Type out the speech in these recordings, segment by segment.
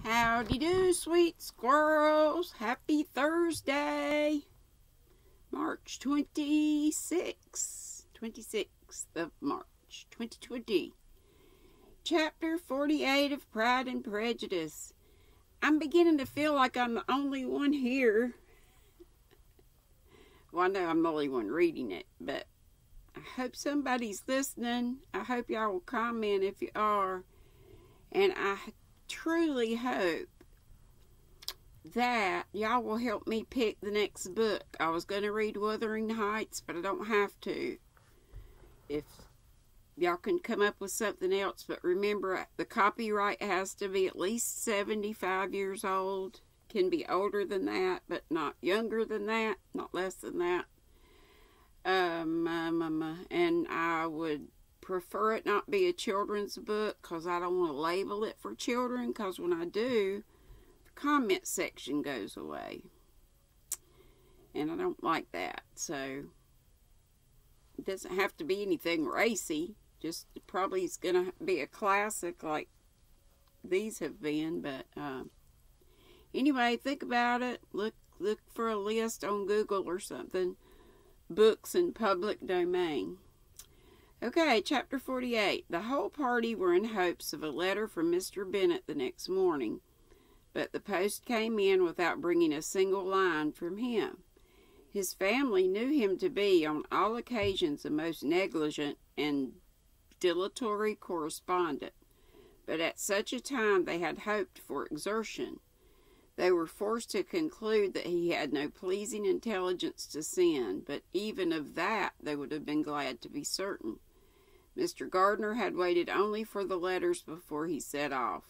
Howdy do, sweet squirrels. Happy Thursday, March 26th of March, 2020. Chapter 48 of Pride and Prejudice. I'm beginning to feel like I'm the only one here. Well, I know I'm the only one reading it, but I hope somebody's listening. I hope y'all will comment if you are. And I truly hope that y'all will help me pick the next book. I was going to read Wuthering Heights, but I don't have to. If y'all can come up with something else, but remember, the copyright has to be at least 75 years old. Can be older than that, but not younger than that, not less than that. And I would prefer it not be a children's book, because I don't want to label it for children, because when I do, the comment section goes away, and I don't like that. So it doesn't have to be anything racy, just probably it's gonna be a classic like these have been. But anyway, think about it. Look for a list on Google or something. Books in public domain. Okay, chapter 48. The whole party were in hopes of a letter from Mr. Bennet the next morning, but the post came in without bringing a single line from him. His family knew him to be, on all occasions, a most negligent and dilatory correspondent, but at such a time they had hoped for exertion. They were forced to conclude that he had no pleasing intelligence to send, but even of that they would have been glad to be certain. Mr. Gardner had waited only for the letters before he set off.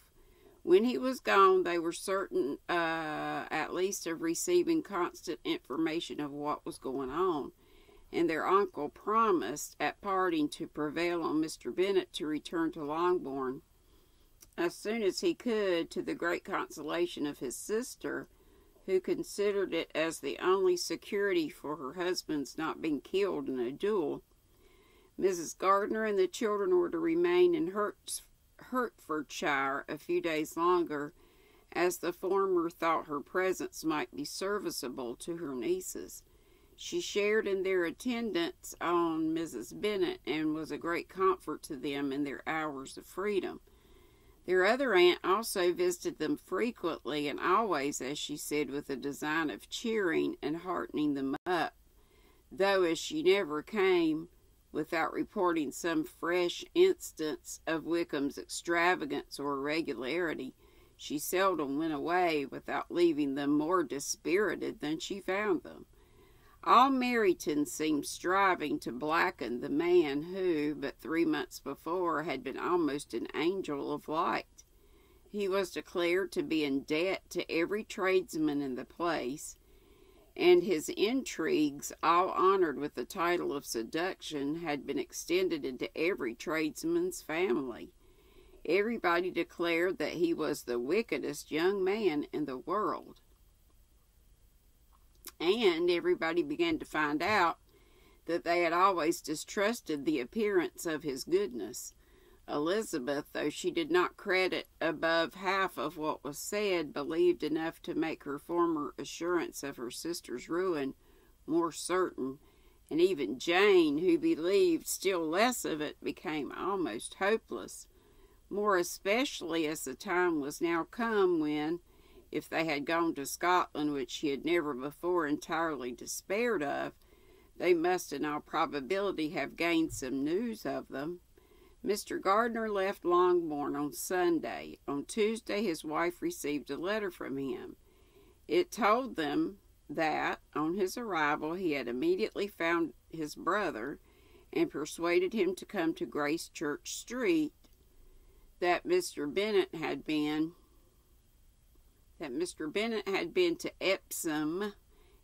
When he was gone, they were certain at least of receiving constant information of what was going on, and their uncle promised at parting to prevail on Mr. Bennet to return to Longbourn as soon as he could, to the great consolation of his sister, who considered it as the only security for her husband's not being killed in a duel. Mrs. Gardner and the children were to remain in Hertfordshire a few days longer, as the former thought her presence might be serviceable to her nieces. She shared in their attendance on Mrs. Bennet, and was a great comfort to them in their hours of freedom. Their other aunt also visited them frequently, and always, as she said, with a design of cheering and heartening them up, though as she never came without reporting some fresh instance of Wickham's extravagance or irregularity, she seldom went away without leaving them more dispirited than she found them. All Meryton seemed striving to blacken the man who, but 3 months before, had been almost an angel of light. He was declared to be in debt to every tradesman in the place, and his intrigues, all honored with the title of seduction, had been extended into every tradesman's family. Everybody declared that he was the wickedest young man in the world. And everybody began to find out that they had always distrusted the appearance of his goodness. Elizabeth, though she did not credit above half of what was said, believed enough to make her former assurance of her sister's ruin more certain, and even Jane, who believed still less of it, became almost hopeless, more especially as the time was now come when, if they had gone to Scotland, which she had never before entirely despaired of, they must in all probability have gained some news of them. Mr. Gardner left Longbourn on Sunday. On Tuesday his wife received a letter from him. It told them that, on his arrival, he had immediately found his brother, and persuaded him to come to Gracechurch Street, that Mr. Bennet had been to Epsom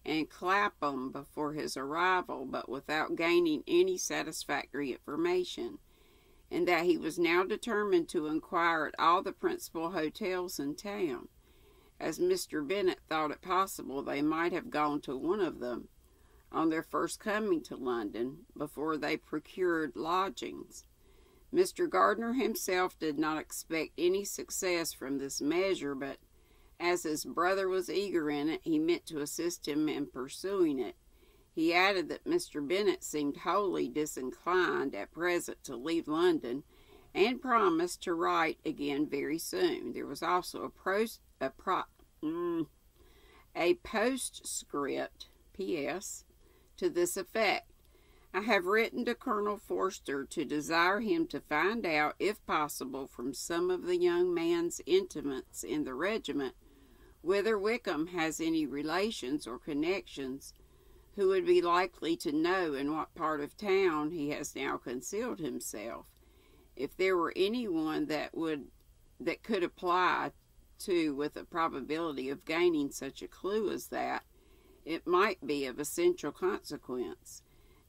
and Clapham before his arrival, but without gaining any satisfactory information, and that he was now determined to inquire at all the principal hotels in town, as Mr. Bennet thought it possible they might have gone to one of them on their first coming to London, before they procured lodgings. Mr. Gardner himself did not expect any success from this measure, but as his brother was eager in it, he meant to assist him in pursuing it. He added that Mr. Bennet seemed wholly disinclined at present to leave London, and promised to write again very soon. There was also a postscript, P.S., to this effect: I have written to Colonel Forster to desire him to find out, if possible, from some of the young man's intimates in the regiment, whether Wickham has any relations or connections who would be likely to know in what part of town he has now concealed himself. If there were anyone that could apply to with a probability of gaining such a clue as that, it might be of essential consequence.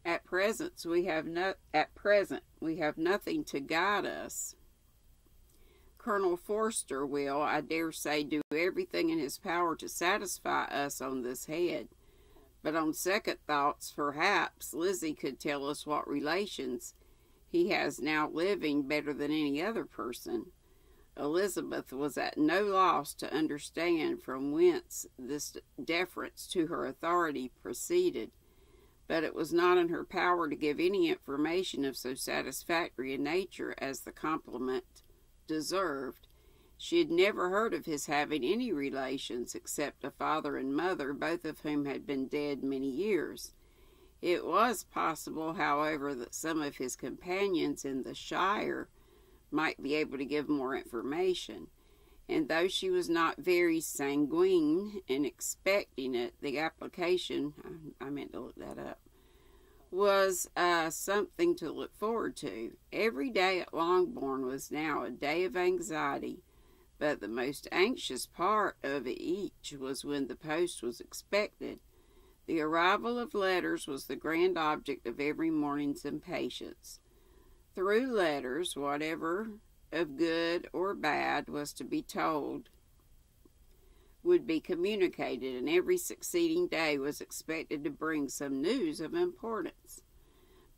At present we have nothing to guide us. Colonel Forster will, I dare say, do everything in his power to satisfy us on this head. But on second thoughts, perhaps Lizzie could tell us what relations he has now living better than any other person. Elizabeth was at no loss to understand from whence this deference to her authority proceeded, but it was not in her power to give any information of so satisfactory a nature as the compliment deserved. She had never heard of his having any relations except a father and mother, both of whom had been dead many years. It was possible, however, that some of his companions in the shire might be able to give more information, and though she was not very sanguine in expecting it, the application, I meant to look that up, was something to look forward to. Every day at Longbourn was now a day of anxiety, but the most anxious part of each was when the post was expected. The arrival of letters was the grand object of every morning's impatience. Through letters, whatever of good or bad was to be told would be communicated, and every succeeding day was expected to bring some news of importance.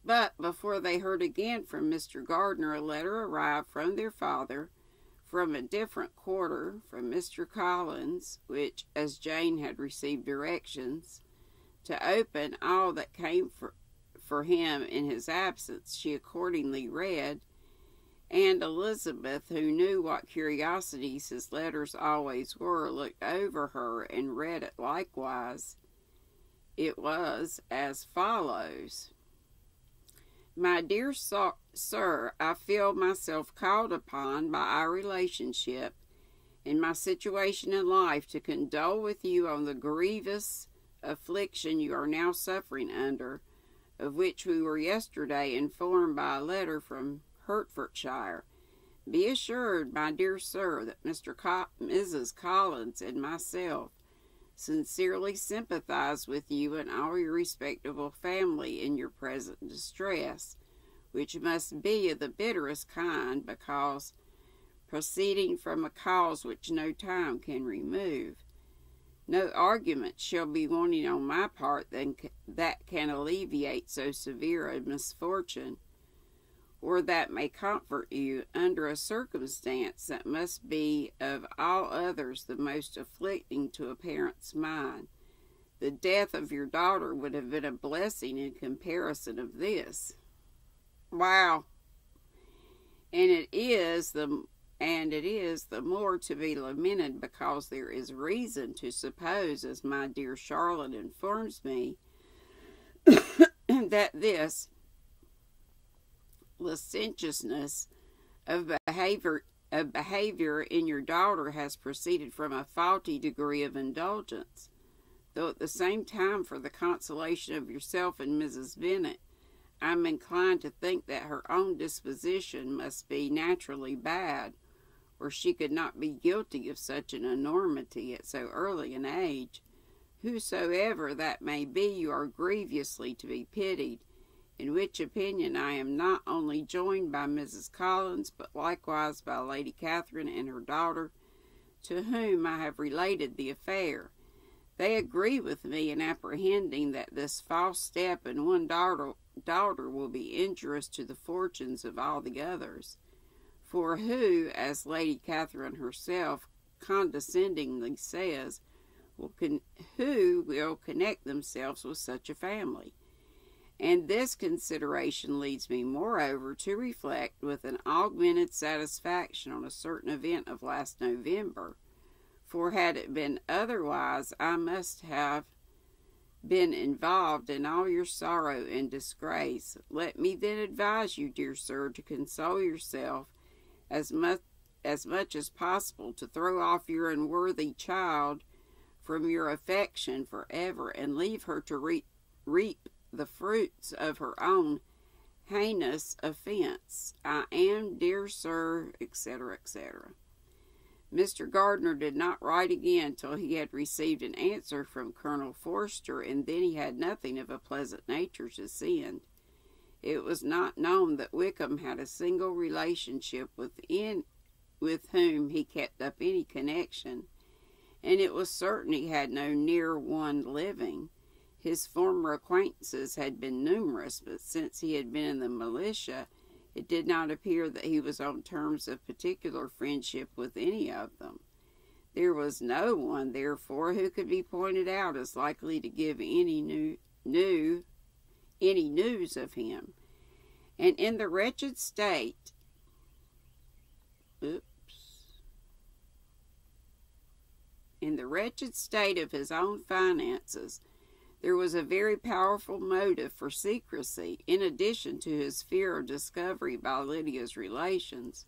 But before they heard again from Mr. Gardner, a letter arrived from their father, from a different quarter, from Mr. Collins, which, as Jane had received directions to open all that came for him in his absence, she accordingly read, and Elizabeth, who knew what curiosities his letters always were, looked over her and read it likewise. It was as follows: My dear sir, I feel myself called upon by our relationship and my situation in life to condole with you on the grievous affliction you are now suffering under, of which we were yesterday informed by a letter from Hertfordshire. Be assured, my dear sir, that Mrs. Collins and myself sincerely sympathize with you and all your respectable family in your present distress, which must be of the bitterest kind, because proceeding from a cause which no time can remove. No argument shall be wanting on my part that can alleviate so severe a misfortune, or that may comfort you under a circumstance that must be of all others the most afflicting to a parent's mind. The death of your daughter would have been a blessing in comparison of this. Wow! And it is the more to be lamented, because there is reason to suppose, as my dear Charlotte informs me, that this licentiousness of behavior in your daughter has proceeded from a faulty degree of indulgence, though at the same time, for the consolation of yourself and Mrs. Bennet, I am inclined to think that her own disposition must be naturally bad, or she could not be guilty of such an enormity at so early an age. Whosoever that may be, you are grievously to be pitied, in which opinion I am not only joined by Mrs. Collins, but likewise by Lady Catherine and her daughter, to whom I have related the affair. They agree with me in apprehending that this false step in one daughter will be injurious to the fortunes of all the others. For who, as Lady Catherine herself condescendingly says, who will connect themselves with such a family? And this consideration leads me, moreover, to reflect with an augmented satisfaction on a certain event of last November. For had it been otherwise, I must have been involved in all your sorrow and disgrace. Let me then advise you, dear sir, to console yourself as much as possible, to throw off your unworthy child from your affection forever, and leave her to reap the fruits of her own heinous offense. I am, dear sir, etc., etc. Mr. Gardner did not write again till he had received an answer from Colonel Forster, and then he had nothing of a pleasant nature to send. It was not known that Wickham had a single relationship with whom he kept up any connection, and it was certain he had no near one living. His former acquaintances had been numerous, but since he had been in the militia, it did not appear that he was on terms of particular friendship with any of them. There was no one, therefore, who could be pointed out as likely to give any news of him. And in the wretched state of his own finances, there was a very powerful motive for secrecy, in addition to his fear of discovery by Lydia's relations.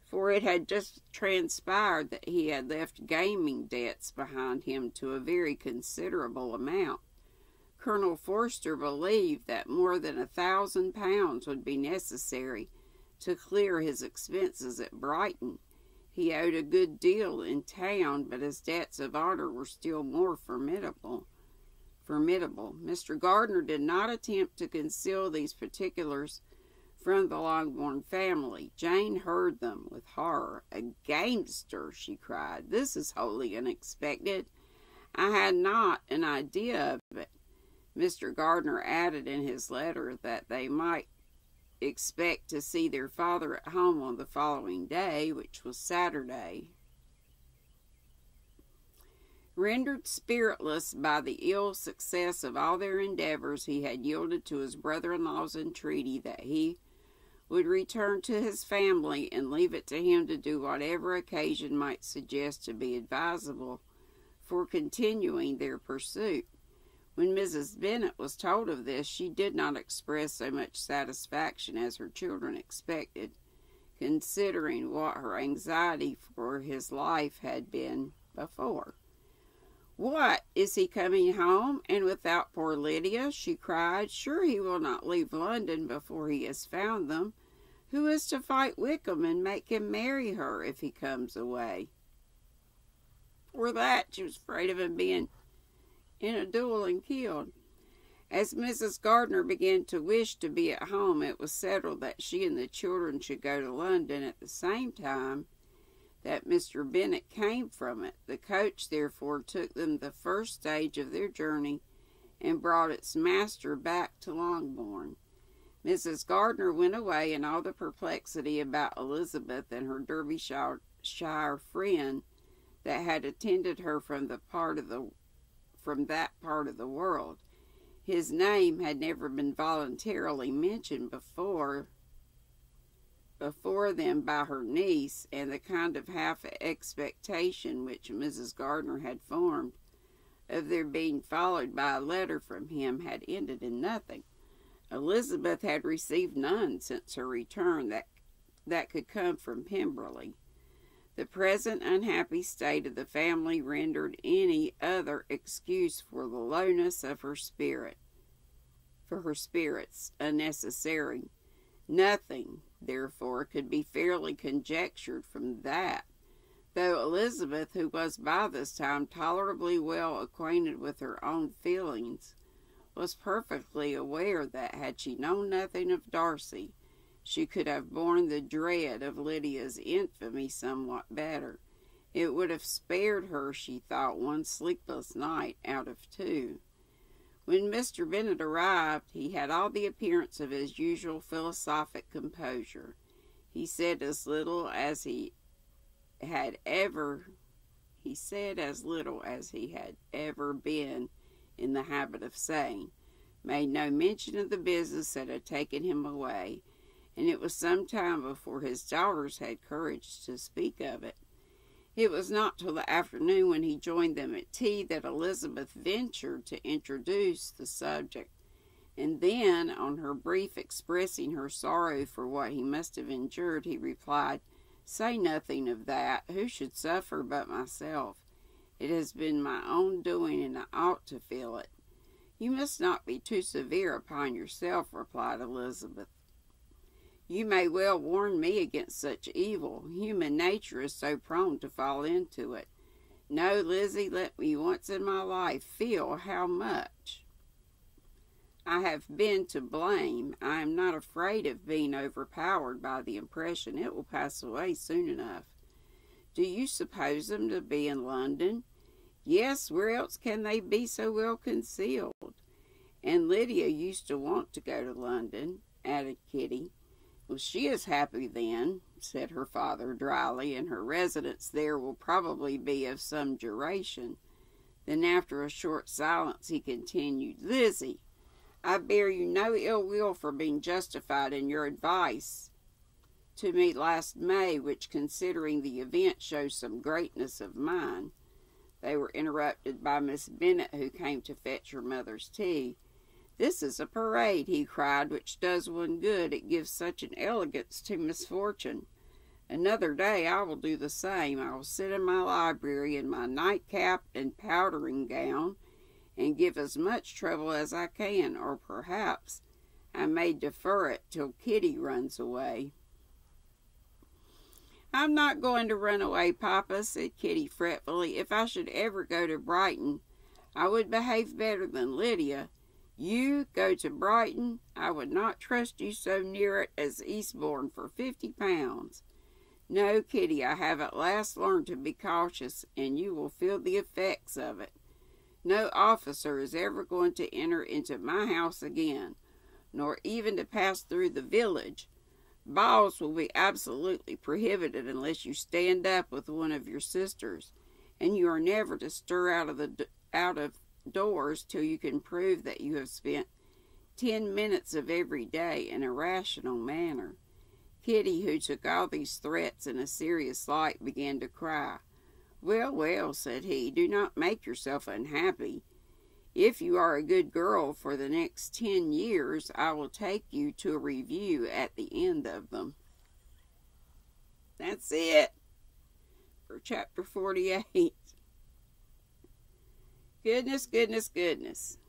For it had just transpired that he had left gaming debts behind him to a very considerable amount. Colonel Forster believed that more than £1,000 would be necessary to clear his expenses at Brighton. He owed a good deal in town, but his debts of honor were still more formidable. Mr. Gardner did not attempt to conceal these particulars from the Longbourn family. Jane heard them with horror. "A gamester!" she cried. "This is wholly unexpected. I had not an idea of it." Mr. Gardner added in his letter that they might expect to see their father at home on the following day, which was Saturday. Rendered spiritless by the ill success of all their endeavors, he had yielded to his brother-in-law's entreaty that he would return to his family and leave it to him to do whatever occasion might suggest to be advisable for continuing their pursuit. When Mrs. Bennet was told of this, she did not express so much satisfaction as her children expected, considering what her anxiety for his life had been before. "What, is he coming home, and without poor Lydia?" she cried. "Sure he will not leave London before he has found them. Who is to fight Wickham and make him marry her if he comes away?" For that, she was afraid of him being in a duel and killed. As Mrs. Gardner began to wish to be at home, it was settled that she and the children should go to London at the same time that Mr. Bennet came from it. The coach, therefore, took them the first stage of their journey and brought its master back to Longbourn. Mrs. Gardner went away in all the perplexity about Elizabeth and her Derbyshire friend that had attended her from that part of the world. His name had never been voluntarily mentioned before them by her niece, and the kind of half expectation which Mrs. Gardner had formed of their being followed by a letter from him had ended in nothing. Elizabeth had received none since her return that could come from Pemberley. The present unhappy state of the family rendered any other excuse for the lowness of her spirits unnecessary. Nothing, therefore, could be fairly conjectured from that, though Elizabeth, who was by this time tolerably well acquainted with her own feelings, was perfectly aware that, had she known nothing of Darcy, she could have borne the dread of Lydia's infamy somewhat better. It would have spared her, she thought, one sleepless night out of two. When Mr. Bennet arrived, he had all the appearance of his usual philosophic composure. He said as little as he had ever been in the habit of saying, made no mention of the business that had taken him away, and it was some time before his daughters had courage to speak of it. It was not till the afternoon, when he joined them at tea, that Elizabeth ventured to introduce the subject, and then, on her brief expressing her sorrow for what he must have endured, he replied, "Say nothing of that. Who should suffer but myself? It has been my own doing, and I ought to feel it." "You must not be too severe upon yourself," replied Elizabeth. "You may well warn me against such evil. Human nature is so prone to fall into it. No, Lizzie, let me once in my life feel how much I have been to blame. I am not afraid of being overpowered by the impression. It will pass away soon enough." "Do you suppose them to be in London?" "Yes, where else can they be so well concealed?" "And Lydia used to want to go to London," added Kitty. "Well, she is happy then," said her father dryly, "and her residence there will probably be of some duration." Then, after a short silence, he continued, "Lizzie, I bear you no ill will for being justified in your advice to me last May, which, considering the event, shows some greatness of mind." They were interrupted by Miss Bennet, who came to fetch her mother's tea. "This is a parade," he cried, "which does one good. It gives such an elegance to misfortune. Another day I will do the same. I will sit in my library in my nightcap and powdering gown, and give as much trouble as I can, or perhaps I may defer it till Kitty runs away." "I'm not going to run away, Papa," said Kitty fretfully. "If I should ever go to Brighton, I would behave better than Lydia." "You go to Brighton? I would not trust you so near it as Eastbourne for £50. No, Kitty, I have at last learned to be cautious, and you will feel the effects of it. No officer is ever going to enter into my house again, nor even to pass through the village. Balls will be absolutely prohibited unless you stand up with one of your sisters, and you are never to stir out of doors till you can prove that you have spent 10 minutes of every day in a rational manner." Kitty, who took all these threats in a serious light, began to cry. "Well, well," said he, "do not make yourself unhappy. If you are a good girl for the next 10 years, I will take you to a review at the end of them." That's it for chapter 48. Goodness, goodness, goodness.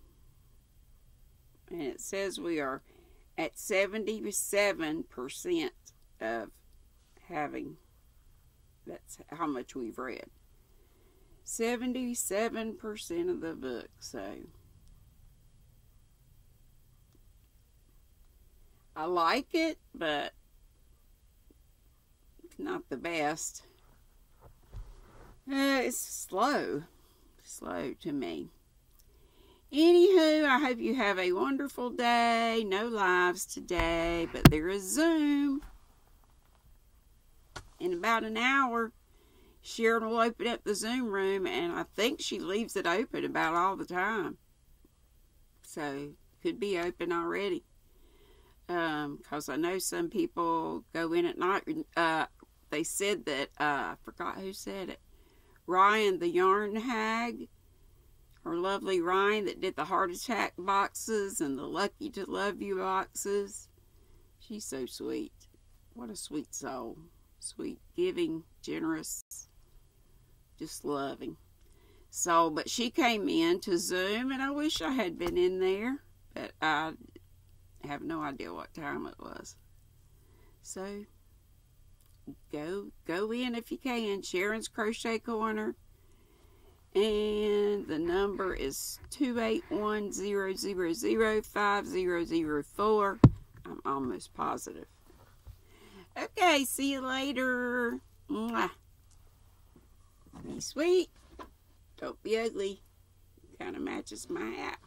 And it says we are at 77% of having, that's how much we've read. 77% of the book, so I like it, but it's not the best. It's slow to me. Anywho, I hope you have a wonderful day. No lives today, but there is Zoom in about an hour. Sharon will open up the Zoom room, and I think she leaves it open about all the time. So, could be open already. Because I know some people go in at night. They said that, I forgot who said it. Ryan the Yarn Hag, her lovely Ryan that did the heart attack boxes and the lucky to love you boxes. She's so sweet. What a sweet soul. Sweet, giving, generous, just loving. So, but she came in to Zoom, and I wish I had been in there, but I have no idea what time it was. So, go in if you can. Sharon's Crochet Corner. And the number is 281-000-5004. I'm almost positive. Okay, see you later. Mwah. Be sweet. Don't be ugly. Kind of matches my hat.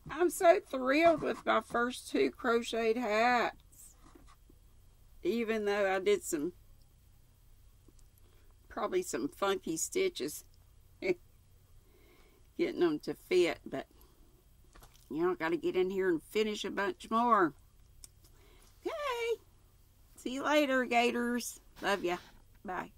I'm so thrilled with my first 2 crocheted hats. Even though I did probably some funky stitches getting them to fit, but you know, I got to get in here and finish a bunch more. Okay. See you later, Gators. Love ya. Bye.